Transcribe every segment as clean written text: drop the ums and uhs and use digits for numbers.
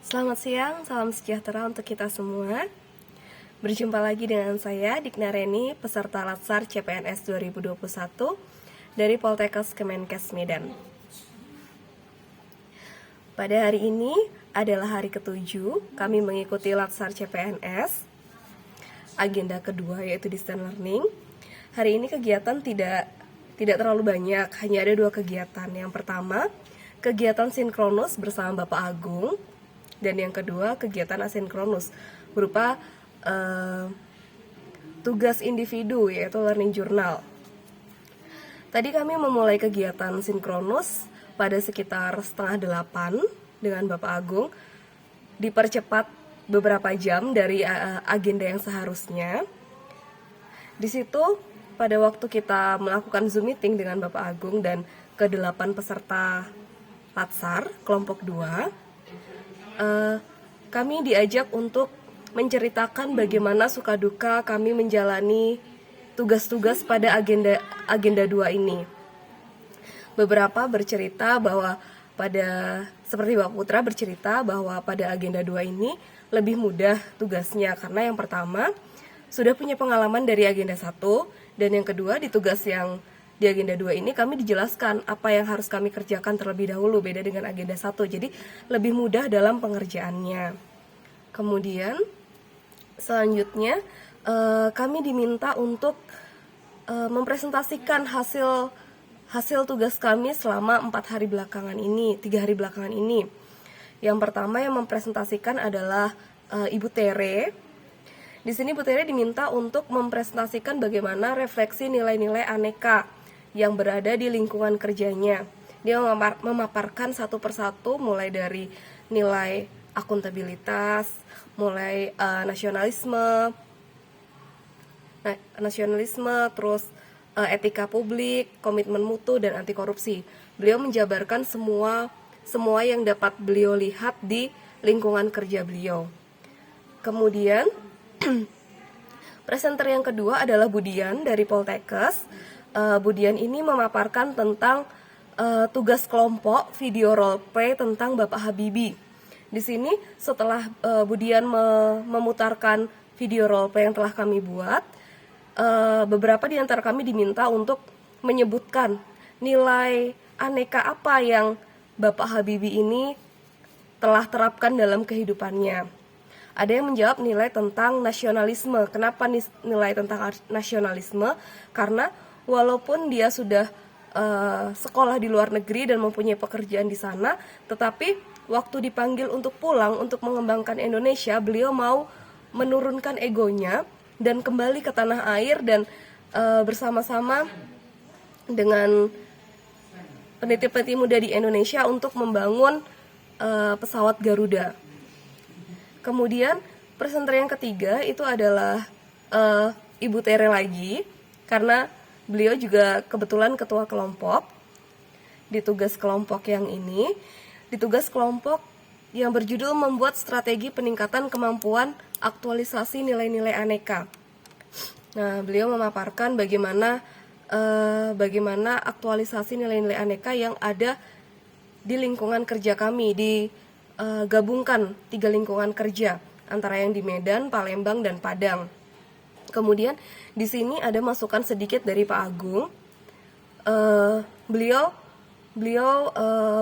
Selamat siang, salam sejahtera untuk kita semua. Berjumpa lagi dengan saya, Dikna Reni, peserta Latsar CPNS 2021 dari Poltekkes Kemenkes Medan. Pada hari ini adalah hari ke-7 kami mengikuti Latsar CPNS. Agenda kedua yaitu distance learning. Hari ini kegiatan tidak terlalu banyak, hanya ada 2 kegiatan. Yang pertama, kegiatan sinkronus bersama Bapak Agung, dan yang kedua kegiatan asinkronus berupa tugas individu yaitu learning journal. Tadi kami memulai kegiatan sinkronus pada sekitar 7:30 dengan Bapak Agung, dipercepat beberapa jam dari agenda yang seharusnya. Di situ pada waktu kita melakukan Zoom meeting dengan Bapak Agung dan ke-8 peserta Latsar kelompok 2, kami diajak untuk menceritakan bagaimana suka duka kami menjalani tugas-tugas pada agenda 2 ini. Beberapa bercerita bahwa seperti Bapak Putra bercerita bahwa pada agenda 2 ini lebih mudah tugasnya karena yang pertama sudah punya pengalaman dari agenda 1, dan yang kedua di tugas yang di agenda 2 ini kami dijelaskan apa yang harus kami kerjakan terlebih dahulu, beda dengan agenda 1, jadi lebih mudah dalam pengerjaannya. Kemudian selanjutnya kami diminta untuk mempresentasikan hasil tugas kami selama 3 hari belakangan ini. Yang pertama yang mempresentasikan adalah Ibu Tere. Di sini Bu Tere diminta untuk mempresentasikan bagaimana refleksi nilai-nilai aneka yang berada di lingkungan kerjanya. Dia memaparkan satu persatu mulai dari nilai akuntabilitas, mulai nasionalisme, terus etika publik, komitmen mutu, dan anti korupsi. Beliau menjabarkan semua yang dapat beliau lihat di lingkungan kerja beliau. Kemudian presenter yang kedua adalah Budian dari Poltekkes. Budian ini memaparkan tentang tugas kelompok video role play tentang Bapak Habibie. Di sini setelah Budian memutarkan video role play yang telah kami buat, beberapa di antara kami diminta untuk menyebutkan nilai aneka apa yang Bapak Habibie ini telah terapkan dalam kehidupannya. Ada yang menjawab nilai tentang nasionalisme. Kenapa nilai tentang nasionalisme? Karena walaupun dia sudah sekolah di luar negeri dan mempunyai pekerjaan di sana, tetapi waktu dipanggil untuk pulang untuk mengembangkan Indonesia, beliau mau menurunkan egonya dan kembali ke tanah air dan bersama-sama dengan peneliti-peneliti muda di Indonesia untuk membangun pesawat Garuda. Kemudian presenter yang ketiga itu adalah Ibu Tere lagi, karena beliau juga kebetulan ketua kelompok di tugas kelompok yang ini, di tugas kelompok yang berjudul membuat strategi peningkatan kemampuan aktualisasi nilai-nilai aneka. Nah, beliau memaparkan bagaimana aktualisasi nilai-nilai aneka yang ada di lingkungan kerja kami, digabungkan 3 lingkungan kerja antara yang di Medan, Palembang, dan Padang. Kemudian di sini ada masukan sedikit dari Pak Agung. Beliau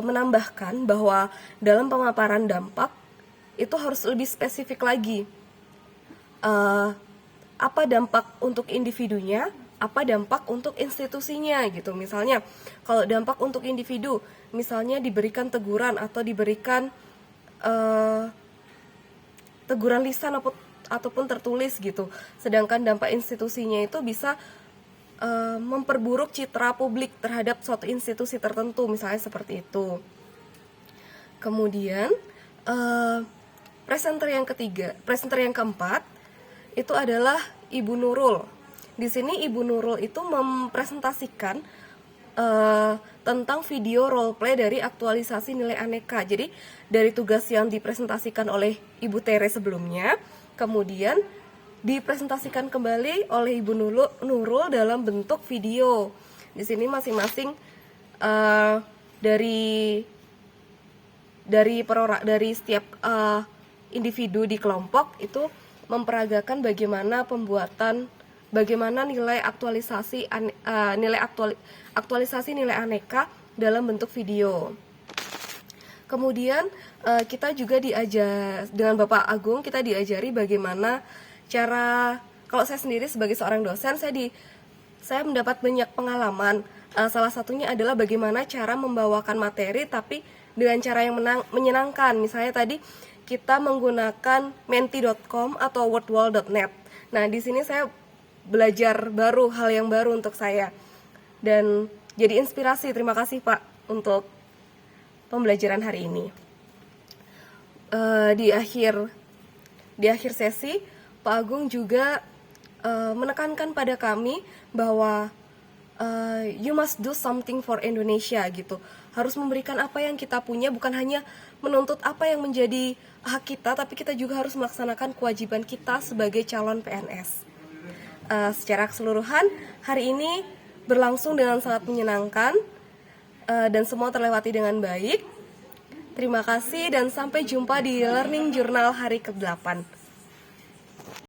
menambahkan bahwa dalam pemaparan dampak itu harus lebih spesifik lagi. Apa dampak untuk individunya, apa dampak untuk institusinya gitu. Misalnya kalau dampak untuk individu, misalnya diberikan teguran atau diberikan teguran lisan ataupun tertulis gitu. Sedangkan dampak institusinya itu bisa memperburuk citra publik terhadap suatu institusi tertentu, misalnya seperti itu. Kemudian presenter yang keempat itu adalah Ibu Nurul. Di sini Ibu Nurul itu mempresentasikan tentang video role play dari aktualisasi nilai aneka. Jadi dari tugas yang dipresentasikan oleh Ibu Tere sebelumnya, kemudian dipresentasikan kembali oleh Ibu Nurul dalam bentuk video. Di sini masing-masing dari dari setiap individu di kelompok itu memperagakan bagaimana nilai aktualisasi nilai aneka dalam bentuk video. Kemudian kita juga dengan Bapak Agung kita diajari bagaimana cara, kalau saya sendiri sebagai seorang dosen saya mendapat banyak pengalaman. Salah satunya adalah bagaimana cara membawakan materi tapi dengan cara yang menyenangkan. Misalnya tadi kita menggunakan menti.com atau wordwall.net. Nah, di sini saya belajar hal yang baru untuk saya. Dan jadi inspirasi. Terima kasih Pak untuk pembelajaran hari ini. Di akhir sesi, Pak Agung juga menekankan pada kami bahwa you must do something for Indonesia gitu. Harus memberikan apa yang kita punya, bukan hanya menuntut apa yang menjadi hak kita, tapi kita juga harus melaksanakan kewajiban kita sebagai calon PNS. Secara keseluruhan, hari ini berlangsung dengan sangat menyenangkan dan semua terlewati dengan baik. Terima kasih dan sampai jumpa di Learning Journal hari ke-8.